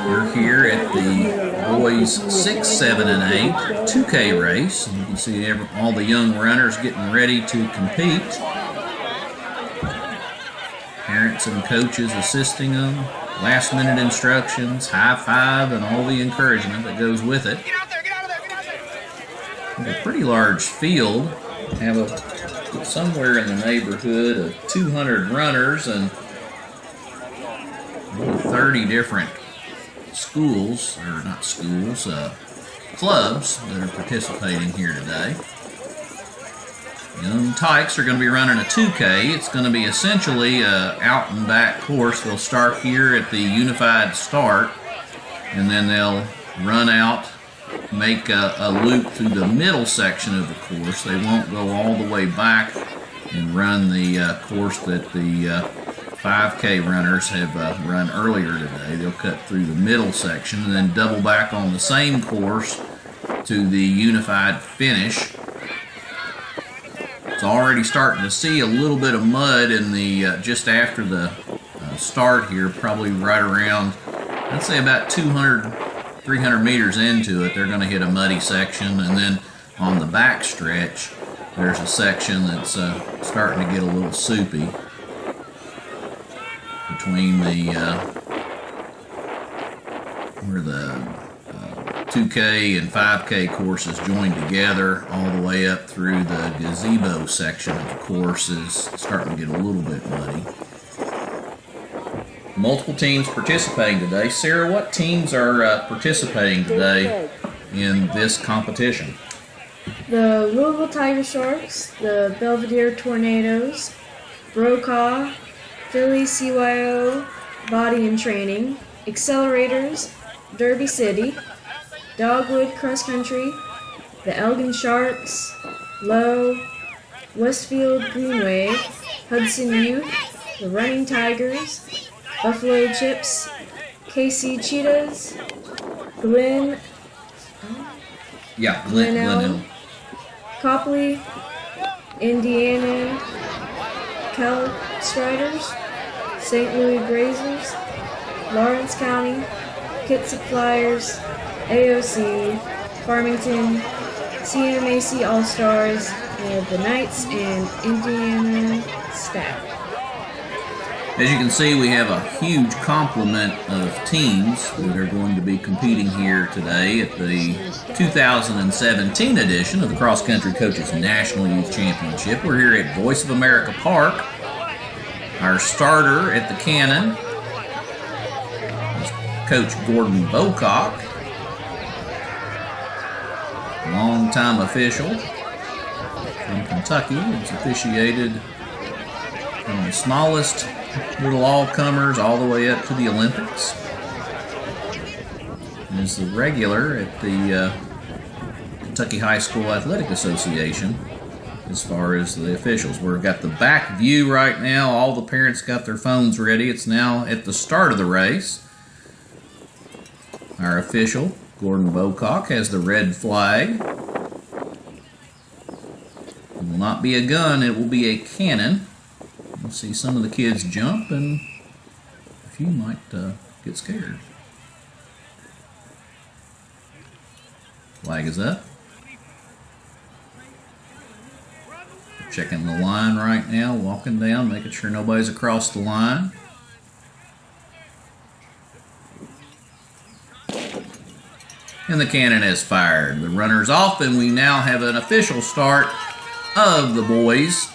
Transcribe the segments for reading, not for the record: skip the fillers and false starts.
We're here at the boys 6, 7, and 8 2K race. And you can see all the young runners getting ready to compete. Parents and coaches assisting them. Last minute instructions, high five, and all the encouragement that goes with it. Get out there, get out there, get out there! A pretty large field. Have somewhere in the neighborhood of 200 runners and 30 different schools, or not schools, clubs that are participating here today. Young Tykes are going to be running a 2K. It's going to be essentially an out and back course. They'll start here at the unified start, and then they'll run out, make a loop through the middle section of the course. They won't go all the way back and run the course that the 5K runners have run earlier today. They'll cut through the middle section and then double back on the same course to the unified finish. It's already starting to see a little bit of mud in the just after the start here, probably right around, I'd say about 200, 300 meters into it, they're going to hit a muddy section, and then on the back stretch, there's a section that's starting to get a little soupy between the where the 2K and 5K courses join together, all the way up through the gazebo section of the course is starting to get a little bit muddy. Multiple teams participating today. Sarah, what teams are participating today in this competition? The Louisville Tiger Sharks, the Belvedere Tornadoes, Brokaw, Philly CYO Body and Training, Accelerators, Derby City, Dogwood Cross Country, the Elgin Sharks, Lowe, Westfield Green Wave, Hudson Youth, the Running Tigers, Buffalo Chips, KC Cheetahs, Glen Hill, Copley, Indiana Cal Striders, St. Louis Grazers, Lawrence County, Kitsap Flyers, AOC, Farmington, CMAC All-Stars, and the Knights and Indiana staff. As you can see, we have a huge complement of teams that are going to be competing here today at the 2017 edition of the Cross Country Coaches National Youth Championship. We're here at Voice of America Park. Our starter at the cannon is Coach Gordon Bocock, longtime official from Kentucky. He's officiated from the smallest little all-comers all the way up to the Olympics. And is the regular at the Kentucky High School Athletic Association as far as the officials. We've got the back view right now. All the parents got their phones ready. It's now at the start of the race. Our official, Gordon Bocock, has the red flag. It will not be a gun, it will be a cannon. You'll see some of the kids jump, and a few might get scared. Flag is up. Checking the line right now, walking down, making sure nobody's across the line. And the cannon has fired. The runner's off, and we now have an official start of the boys'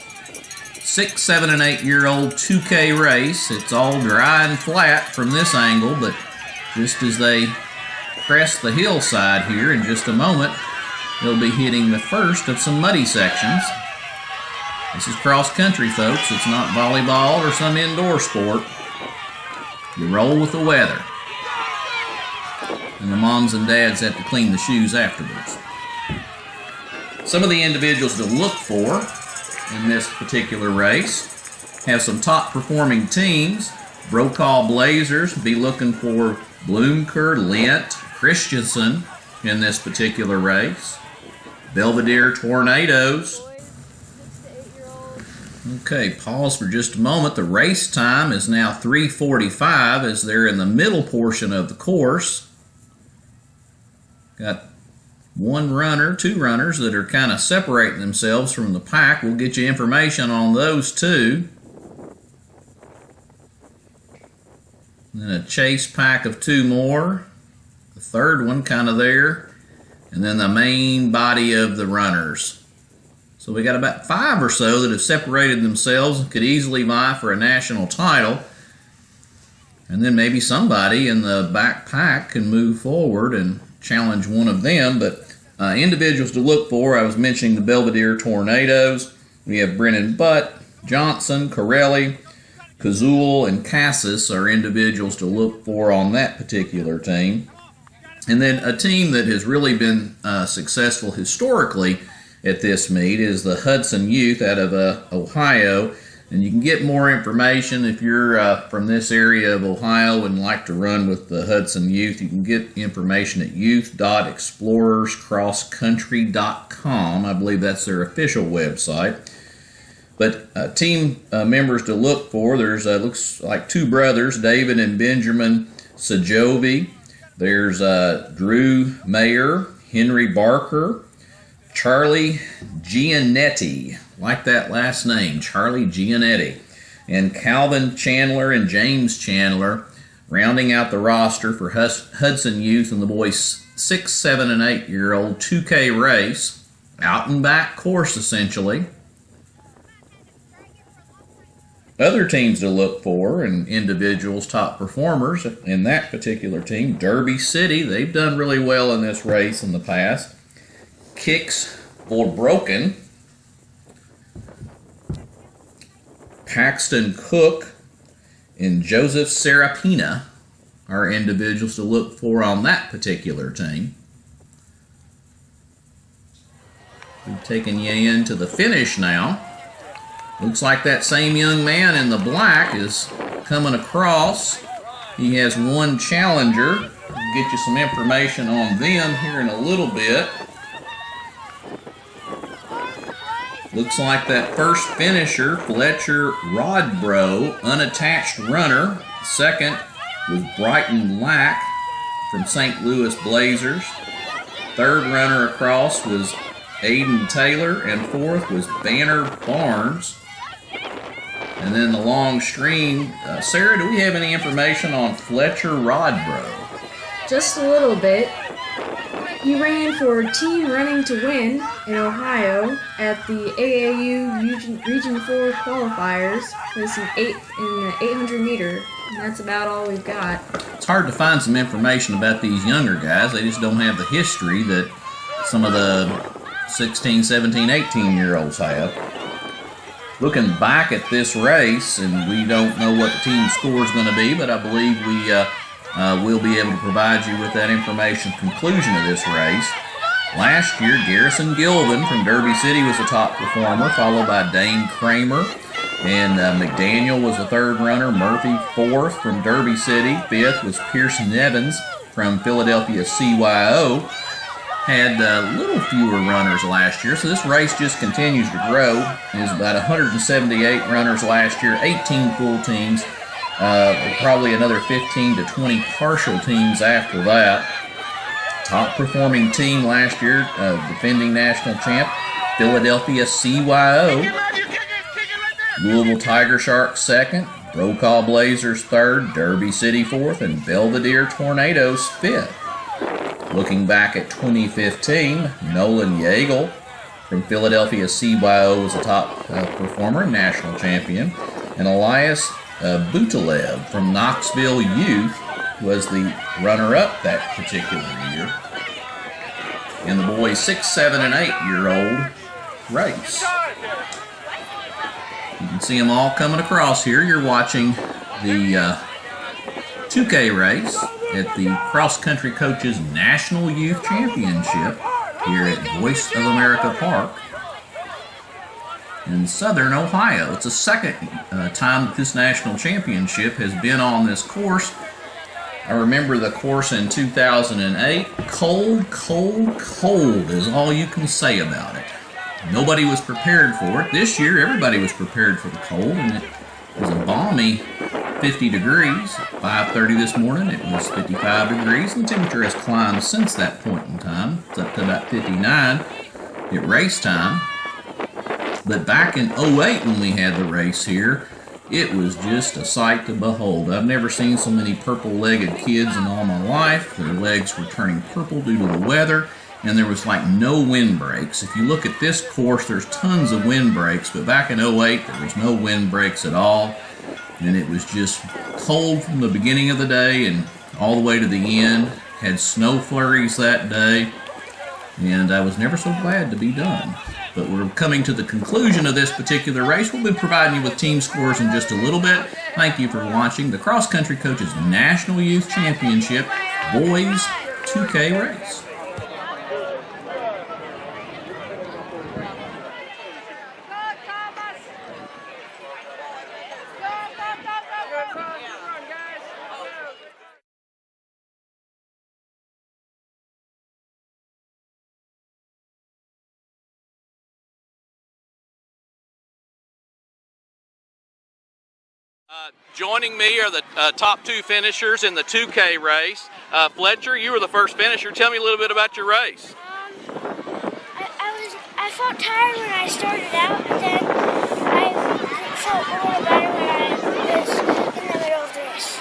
6, 7, and 8-year-old 2K race. It's all dry and flat from this angle, but just as they crest the hillside here in just a moment, they'll be hitting the first of some muddy sections. This is cross country, folks. It's not volleyball or some indoor sport. You roll with the weather. And the moms and dads have to clean the shoes afterwards. Some of the individuals to look for in this particular race have some top performing teams. Brokaw Blazers, be looking for Bloomker, Lent, Christensen in this particular race. Belvedere Tornadoes Okay, pause for just a moment. The race time is now 3:45 as they're in the middle portion of the course. Got one runner, two runners that are kind of separating themselves from the pack. We'll get you information on those two. Then a chase pack of two more. The third one kind of there. And then the main body of the runners. So we got about 5 or so that have separated themselves and could easily vie for a national title. And then maybe somebody in the back pack can move forward and challenge one of them. But individuals to look for, I was mentioning the Belvedere Tornadoes. We have Brennan Butt, Johnson, Corelli, Kazul, and Cassis are individuals to look for on that particular team. And then a team that has really been successful historically at this meet is the Hudson Youth out of Ohio. And you can get more information if you're from this area of Ohio and like to run with the Hudson Youth. You can get information at youth.explorerscrosscountry.com. I believe that's their official website. But team members to look for, there's looks like two brothers, David and Benjamin Sajovi. There's Drew Mayer, Henry Barker, Charlie Gianetti, like that last name, Charlie Gianetti, and Calvin Chandler and James Chandler, rounding out the roster for Hudson Youth and the boys' 6, 7, and 8-year-old 2K race, out and back course essentially. Other teams to look for and individuals, top performers in that particular team, Derby City, they've done really well in this race in the past. Kicks for Broken, Paxton Cook, and Joseph Serapina are individuals to look for on that particular team. We've taken you into the finish now. Looks like that same young man in the black is coming across. He has one challenger. We'll get you some information on them here in a little bit. Looks like that first finisher, Fletcher Rodbro, unattached runner. Second was Brighton Lack from St. Louis Blazers. Third runner across was Aiden Taylor, and fourth was Banner Barnes. And then the long stream. Sarah, do we have any information on Fletcher Rodbro? Just a little bit. He ran for Team Running to Win in Ohio at the AAU Region 4 qualifiers, placing 8th in the 800 meter. And that's about all we've got. It's hard to find some information about these younger guys. They just don't have the history that some of the 16, 17, 18-year-olds have. Looking back at this race, and we don't know what the team score is going to be, but I believe we will be able to provide you with that information at the conclusion of this race. Last year, Garrison Gilvin from Derby City was the top performer, followed by Dane Kramer, and McDaniel was the third runner, Murphy fourth from Derby City, fifth was Pearson Evans from Philadelphia CYO. Had a little fewer runners last year, so this race just continues to grow. There's about 178 runners last year, 18 full teams, probably another 15 to 20 partial teams after that. Top performing team last year, defending national champ, Philadelphia CYO. Louisville Tiger Sharks second, Brokaw Blazers third, Derby City fourth, and Belvedere Tornadoes fifth. Looking back at 2015, Nolan Yeagle from Philadelphia CYO was a top performer and national champion. And Elias Butalev from Knoxville Youth was the runner-up that particular year in the boys' 6, 7, and 8-year-old race. You can see them all coming across here. You're watching the 2K race at the Cross Country Coaches National Youth Championship here at Voice of America Park in Southern Ohio. It's the second time that this national championship has been on this course. I remember the course in 2008. Cold, cold, cold is all you can say about it. Nobody was prepared for it. This year, everybody was prepared for the cold, and it was a balmy 50 degrees. 5:30 this morning, it was 55 degrees, and the temperature has climbed since that point in time. It's up to about 59 at race time. But back in 08 when we had the race here, it was just a sight to behold. I've never seen so many purple-legged kids in all my life. Their legs were turning purple due to the weather, and there was like no wind breaks. If you look at this course, there's tons of wind breaks, but back in 08, there was no wind breaks at all, and it was just cold from the beginning of the day and all the way to the end. Had snow flurries that day, and I was never so glad to be done. But we're coming to the conclusion of this particular race. We'll be providing you with team scores in just a little bit. Thank you for watching the Cross Country Coaches National Youth Championship Boys 2K race. Joining me are the top two finishers in the 2K race. Fletcher, you were the first finisher. Tell me a little bit about your race. I felt tired when I started out, but then I felt more better when I was in the middle of the race.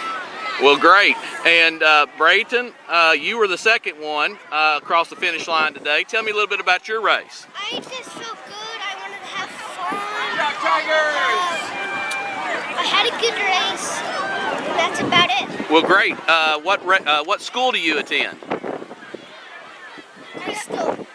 Well, great. And Brayton, you were the second one across the finish line today. Tell me a little bit about your race. I just felt good. I wanted to have fun. Tigers! I had a good race, and that's about it. Well, great. What school do you attend?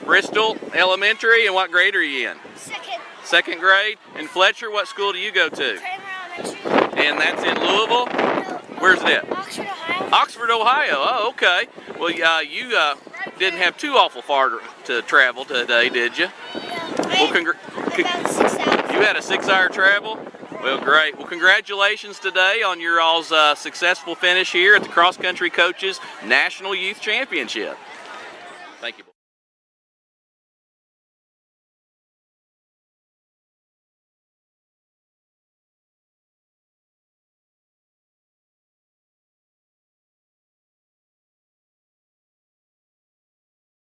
Bristol Elementary. And what grade are you in? Second. Second grade. And Fletcher, what school do you go to? Elementary. And that's in Louisville? No, Where's it at? Oxford, Ohio. Oxford, Ohio. Oh, okay. Well, you didn't have too awful far to travel today, did you? Yeah. Well, About 6 hours. You had a 6-hour travel? Well, great. Well, congratulations today on your all's successful finish here at the Cross Country Coaches National Youth Championship. Thank you.